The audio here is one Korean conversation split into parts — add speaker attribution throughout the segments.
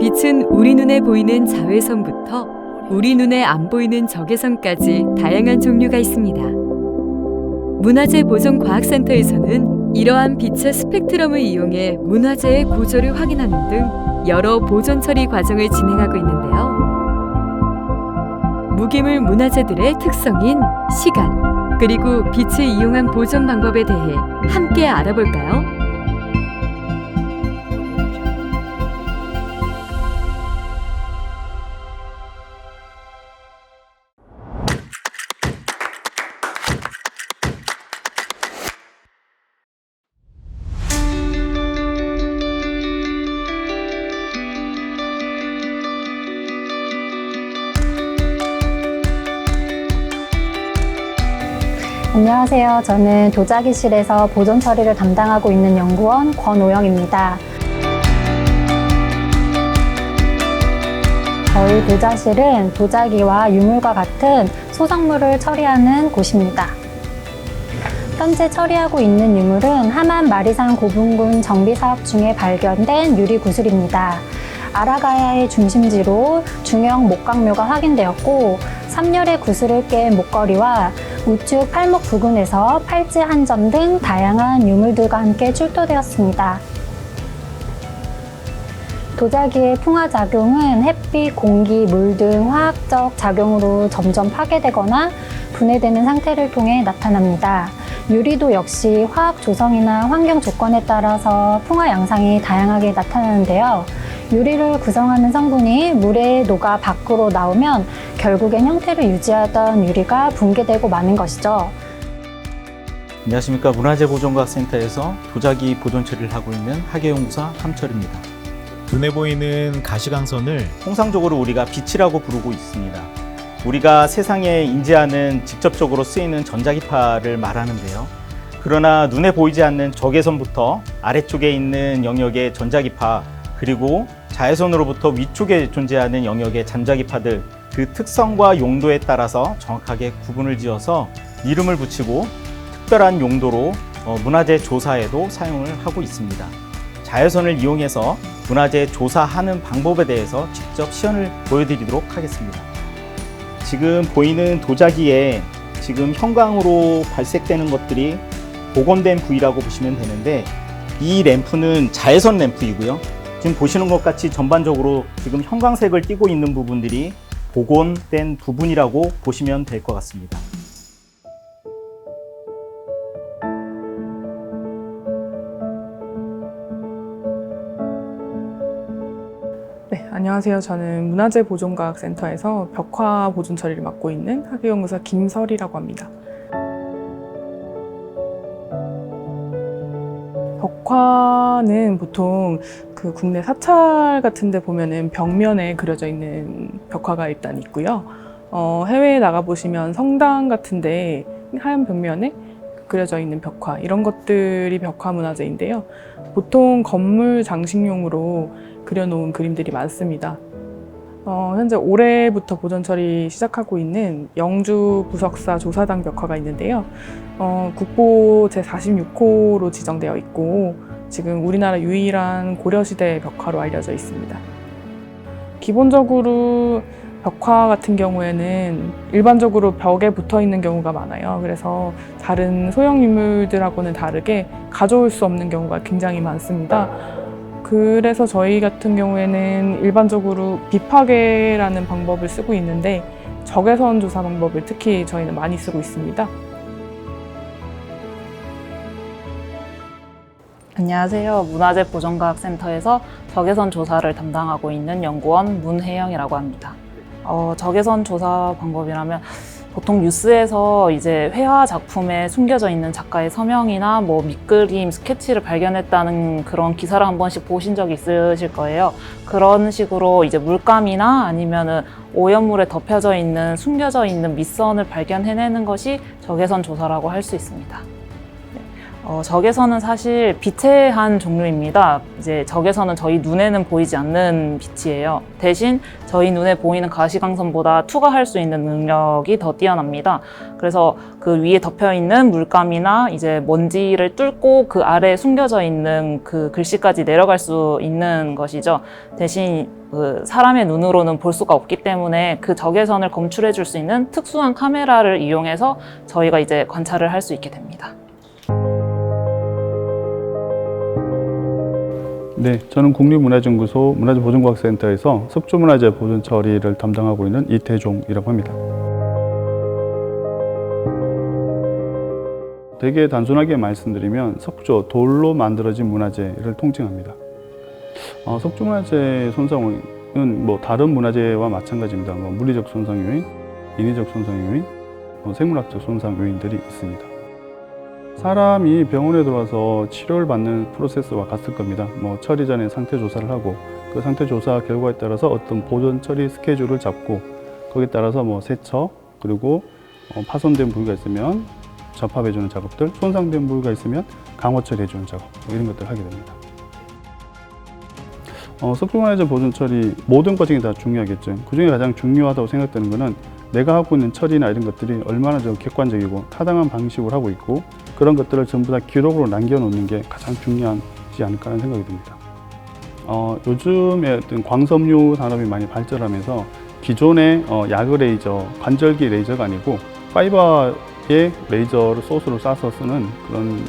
Speaker 1: 빛은 우리 눈에 보이는 자외선부터 우리 눈에 안 보이는 적외선까지 다양한 종류가 있습니다. 문화재 보존 과학센터에서는 이러한 빛의 스펙트럼을 이용해 문화재의 구조를 확인하는 등 여러 보존 처리 과정을 진행하고 있는데요. 무기물 문화재들의 특성인 시간, 그리고 빛을 이용한 보존 방법에 대해 함께 알아볼까요?
Speaker 2: 안녕하세요. 저는 도자기실에서 보존 처리를 담당하고 있는 연구원 권오영입니다. 저희 도자실은 도자기와 유물과 같은 소성물을 처리하는 곳입니다. 현재 처리하고 있는 유물은 함안 마리산 고분군 정비사업 중에 발견된 유리구슬입니다. 아라가야의 중심지로 중형 목각묘가 확인되었고 3열의 구슬을 깬 목걸이와 우측 팔목 부근에서 팔찌 한 점 등 다양한 유물들과 함께 출토되었습니다. 도자기의 풍화작용은 햇빛, 공기, 물 등 화학적 작용으로 점점 파괴되거나 분해되는 상태를 통해 나타납니다. 유리도 역시 화학 조성이나 환경 조건에 따라서 풍화 양상이 다양하게 나타나는데요. 유리를 구성하는 성분이 물에 녹아 밖으로 나오면 결국엔 형태를 유지하던 유리가 붕괴되고 마는 것이죠.
Speaker 3: 안녕하십니까. 문화재보존과학센터에서 도자기 보존 처리를 하고 있는 학예연구사 함철입니다.
Speaker 4: 눈에 보이는 가시광선을
Speaker 3: 통상적으로 우리가 빛이라고 부르고 있습니다. 우리가 세상에 인지하는 직접적으로 쓰이는 전자기파를 말하는데요. 그러나 눈에 보이지 않는 적외선부터 아래쪽에 있는 영역의 전자기파, 그리고 자외선으로부터 위쪽에 존재하는 영역의 전자기파들, 그 특성과 용도에 따라서 정확하게 구분을 지어서 이름을 붙이고 특별한 용도로 문화재 조사에도 사용을 하고 있습니다. 자외선을 이용해서 문화재 조사하는 방법에 대해서 직접 시연을 보여드리도록 하겠습니다. 지금 보이는 도자기에 지금 형광으로 발색되는 것들이 복원된 부위라고 보시면 되는데, 이 램프는 자외선 램프이고요. 지금 보시는 것 같이 전반적으로 지금 형광색을 띠고 있는 부분들이 복원된 부분이라고 보시면 될 것 같습니다.
Speaker 5: 네, 안녕하세요. 저는 문화재보존과학센터에서 벽화 보존 처리를 맡고 있는 학예연구사 김설이라고 합니다. 벽화는 보통 그 국내 사찰 같은 데 보면은 벽면에 그려져 있는 벽화가 일단 있고요. 해외에 나가보시면 성당 같은 데 하얀 벽면에 그려져 있는 벽화, 이런 것들이 벽화 문화재인데요. 보통 건물 장식용으로 그려놓은 그림들이 많습니다. 현재 올해부터 보존 처리 시작하고 있는 영주 부석사 조사당 벽화가 있는데요. 국보 제46호로 지정되어 있고 지금 우리나라 유일한 고려시대 벽화로 알려져 있습니다. 기본적으로 벽화 같은 경우에는 일반적으로 벽에 붙어 있는 경우가 많아요. 그래서 다른 소형 유물들하고는 다르게 가져올 수 없는 경우가 굉장히 많습니다. 그래서 저희 같은 경우에는 일반적으로 비파괴라는 방법을 쓰고 있는데 적외선 조사 방법을 특히 저희는 많이 쓰고 있습니다.
Speaker 6: 안녕하세요. 문화재보존과학센터에서 적외선 조사를 담당하고 있는 연구원 문혜영이라고 합니다. 적외선 조사 방법이라면 보통 뉴스에서 이제 회화 작품에 숨겨져 있는 작가의 서명이나 뭐 밑그림, 스케치를 발견했다는 그런 기사를 한 번씩 보신 적이 있으실 거예요. 그런 식으로 이제 물감이나 아니면은 오염물에 덮여져 있는, 숨겨져 있는 밑선을 발견해내는 것이 적외선 조사라고 할 수 있습니다. 적외선은 사실 빛의 한 종류입니다. 이제 적외선은 저희 눈에는 보이지 않는 빛이에요. 대신 저희 눈에 보이는 가시광선보다 투과할 수 있는 능력이 더 뛰어납니다. 그래서 그 위에 덮여 있는 물감이나 이제 먼지를 뚫고 그 아래에 숨겨져 있는 그 글씨까지 내려갈 수 있는 것이죠. 대신 그 사람의 눈으로는 볼 수가 없기 때문에 그 적외선을 검출해 줄 수 있는 특수한 카메라를 이용해서 저희가 이제 관찰을 할 수 있게 됩니다.
Speaker 7: 네, 저는 국립문화연구소 문화재보존과학센터에서 석조문화재 보존 처리를 담당하고 있는 이태종이라고 합니다. 되게 단순하게 말씀드리면 석조, 돌로 만들어진 문화재를 통칭합니다. 석조문화재 손상은 뭐 다른 문화재와 마찬가지입니다. 뭐 물리적 손상 요인, 인위적 손상 요인, 생물학적 손상 요인들이 있습니다. 사람이 병원에 들어와서 치료를 받는 프로세스와 같을 겁니다. 뭐 처리 전에 상태 조사를 하고 그 상태 조사 결과에 따라서 어떤 보존 처리 스케줄을 잡고 거기에 따라서 뭐 세척 그리고 파손된 부위가 있으면 접합해주는 작업들, 손상된 부위가 있으면 강화 처리해주는 작업 이런 것들을 하게 됩니다. 석조문화재 보존 처리 모든 과정이 다 중요하겠죠. 그 중에 가장 중요하다고 생각되는 것은 내가 하고 있는 처리나 이런 것들이 얼마나 좀 객관적이고 타당한 방식으로 하고 있고 그런 것들을 전부 다 기록으로 남겨놓는 게 가장 중요하지 않을까 하는 생각이 듭니다. 요즘에 어떤 광섬유 산업이 많이 발전하면서 기존의 야그 레이저, 관절기 레이저가 아니고 파이버의 레이저를 소스로 싸서 쓰는 그런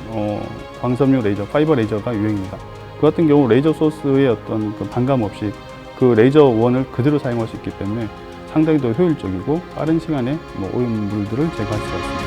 Speaker 7: 광섬유 레이저, 파이버 레이저가 유행입니다. 그 같은 경우 레이저 소스의 어떤 그 반감 없이 그 레이저 원을 그대로 사용할 수 있기 때문에 상당히 더 효율적이고 빠른 시간에 오염물들을 제거할 수가 있습니다.